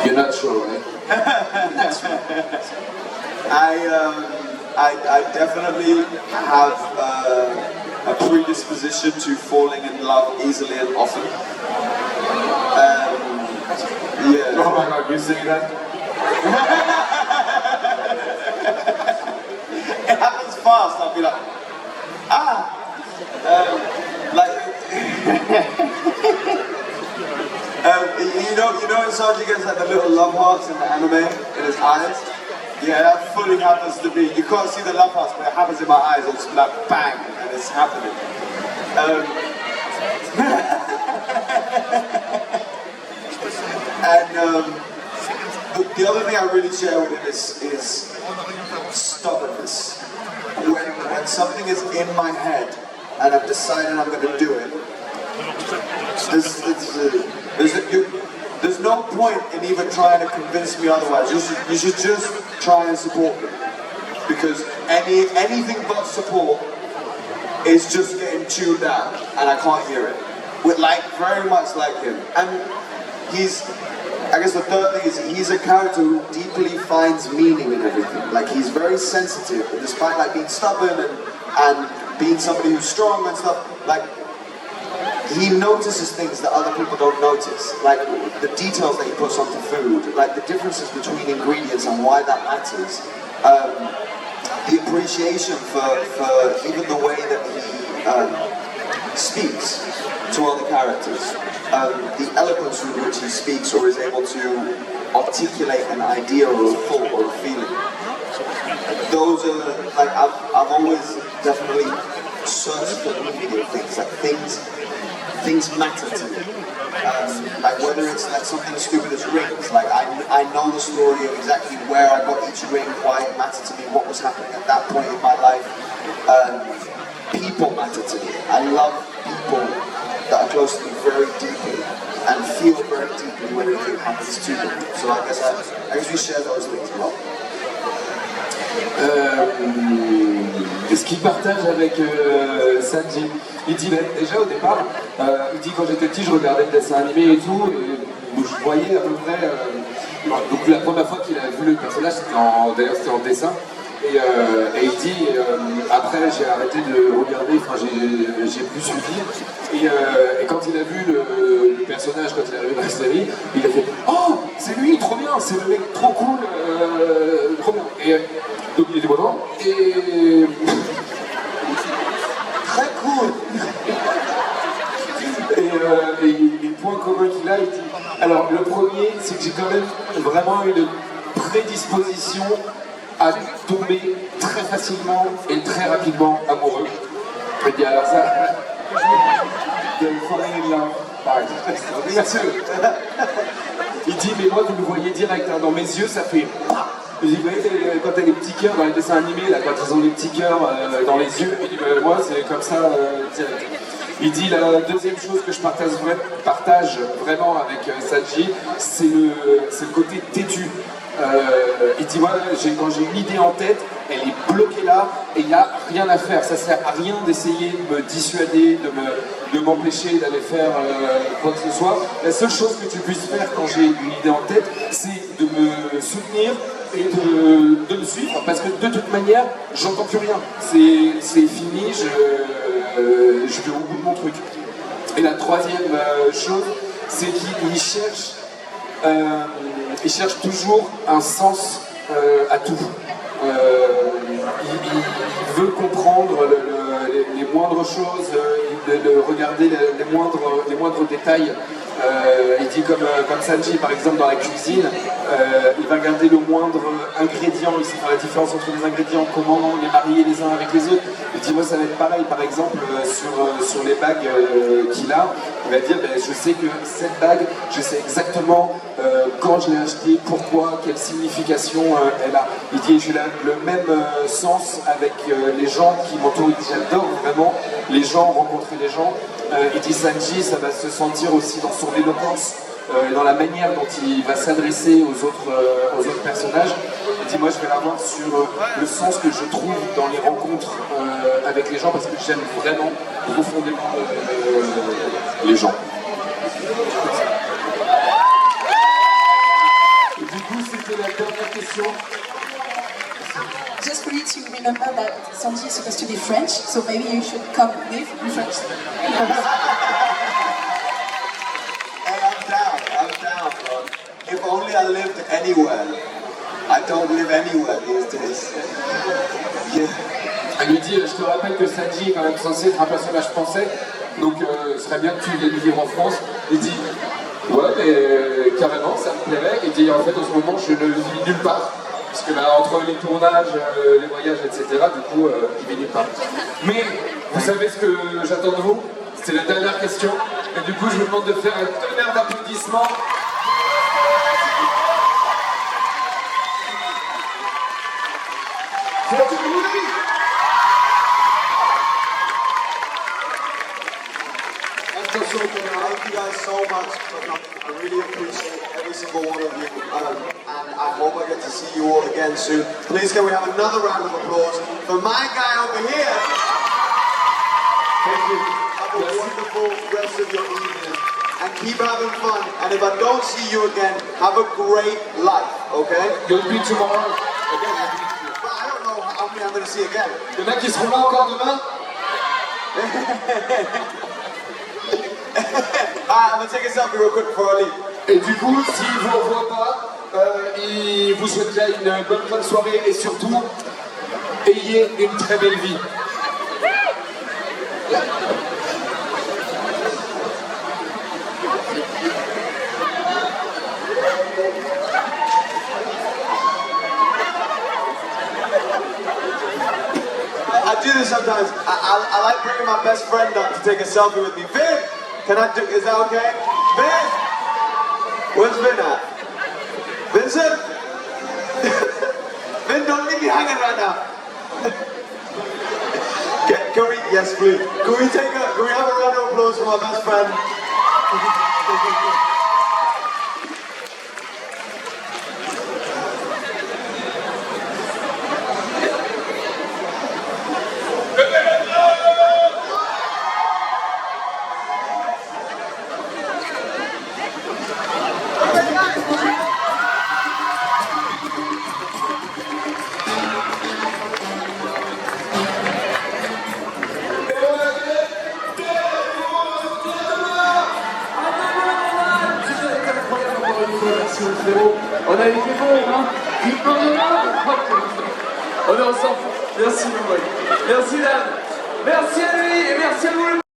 You're not sure, right? I definitely have a predisposition to falling in love easily and often. Yeah. Oh my God, you saying that? It happens fast. I'll be like, like, you know, when Sanji gets like the little love hearts in the anime in his eyes. Yeah, that fully happens to me. You can't see the love hearts, but it happens in my eyes. It's like bang, and it's happening. The other thing I really share with him is stubbornness. When something is in my head and I've decided I'm going to do it, there's no point in even trying to convince me otherwise. You should just try and support me, because anything but support is just getting chewed out, and I can't hear it. With very much like him, and I guess the third thing is he's a character who deeply finds meaning in everything. Like, he's very sensitive, and despite being stubborn and being somebody who's strong and stuff, he notices things that other people don't notice. Like the details that he puts onto food, like the differences between ingredients and why that matters. The appreciation for even the way that he speaks to other characters. The eloquence with which he speaks or is able to articulate an idea or a thought or a feeling. Those are, I've always definitely searched for the meaning of things, things matter to me. Whether it's something as stupid as rings, I know the story of exactly where I got each ring, why it mattered to me, what was happening at that point in my life. People matter to me. I love people that are close to me very deeply and feel very deeply when anything happens to them. So I guess we share those things a lot. Ce qu'il partage avec Sanji, il dit déjà au départ, il dit quand j'étais petit je regardais le dessin animé et tout, et je voyais à peu près, donc la première fois qu'il a vu le personnage, d'ailleurs c'était en dessin, et il dit, après j'ai arrêté de regarder, enfin j'ai plus suivi, et quand il a vu le personnage, quand il est arrivé dans la série, il a fait « Oh, c'est lui, trop bien, c'est le mec trop cool, trop bien !» Et donc il était content, et... Très cool. Et les points communs qu'il a, il dit... Alors le premier, c'est que j'ai quand même vraiment une prédisposition à tomber très facilement et très rapidement amoureux. Il dit alors ça... Il dit mais moi vous le voyez direct, hein, dans mes yeux ça fait... Il dit, vous voyez, quand t'as les petits cœurs dans les dessins animés, là, quand ils ont les petits cœurs dans les yeux, il dit, moi, c'est comme ça, direct. Il dit, la deuxième chose que je partage vraiment avec Sanji, c'est le côté têtu. Il dit, voilà, quand j'ai une idée en tête, elle est bloquée là, et il n'y a rien à faire. Ça sert à rien d'essayer de me dissuader, de m'empêcher d'aller faire quoi que ce soit. La seule chose que tu puisses faire quand j'ai une idée en tête, c'est de me soutenir et de me suivre, parce que de toute manière, j'entends plus rien. C'est fini, je vais au bout de mon truc. Et la troisième chose, c'est qu'il cherche toujours un sens à tout. Il veut comprendre les moindres choses, de regarder les moindres détails. Il dit comme Sanji par exemple dans la cuisine, il va regarder le moindre ingrédient, il sait faire la différence entre les ingrédients, comment les marier les uns avec les autres. Il dit moi ça va être pareil par exemple sur les bagues qu'il a, il va dire je sais que cette bague, je sais exactement quand je l'ai achetée, pourquoi, quelle signification elle a. Il dit j'ai le même sens avec les gens qui m'entourent, j'adore vraiment les gens, rencontrer les gens. Il dit Sanji, ça va se sentir aussi dans son éloquence, dans la manière dont il va s'adresser aux autres personnages. Il dit moi je vais l'avoir sur le sens que je trouve dans les rencontres avec les gens, parce que j'aime vraiment profondément les gens. question. Just for you to remember that Sanji is supposed to be French, so maybe you should come live in France. Hey, I'm down, bro. If only I lived anywhere. I don't live anywhere these days. Yeah. Elle lui dit, je te rappelle que Sanji est quand même censé être un personnage français, donc ce serait bien que tu viennes vivre en France. Il dit, ouais, mais carrément, ça me plairait. Il dit, en fait, en ce moment, je ne vis nulle part, parce que entre les tournages, les voyages, etc., du coup, il vit nulle part. Mais, vous savez ce que j'attends de vous? C'est la dernière question, et du coup, je vous demande de faire un tonnerre d'applaudissements. Thank you guys so much for coming. I really appreciate every single one of you. And I hope I get to see you all again soon. Please can we have another round of applause for my guy over here. Thank you. Have a wonderful rest of your evening. And keep having fun. And if I don't see you again, have a great life, okay? You'll be tomorrow. But I don't know how many I'm going to see again. Il y en a qui seront là encore demain? Alright, I'm going to take a selfie real quick before I leave. Et du coup, s'il ne vous revoit pas, il vous souhaiterait une bonne fin de soirée et surtout, ayez une très belle vie. I do this sometimes. I like bringing my best friend up to take a selfie with me. Vin, can I do? Is that okay? Vin, where's Vin at? Vincent, Vin, don't leave me hanging right now. Can we? Yes, please. Can we have a round of applause for my best friend? On a été bon, hein? On est ensemble. Merci, mon boy. Merci, Dan. Merci à lui et merci à vous.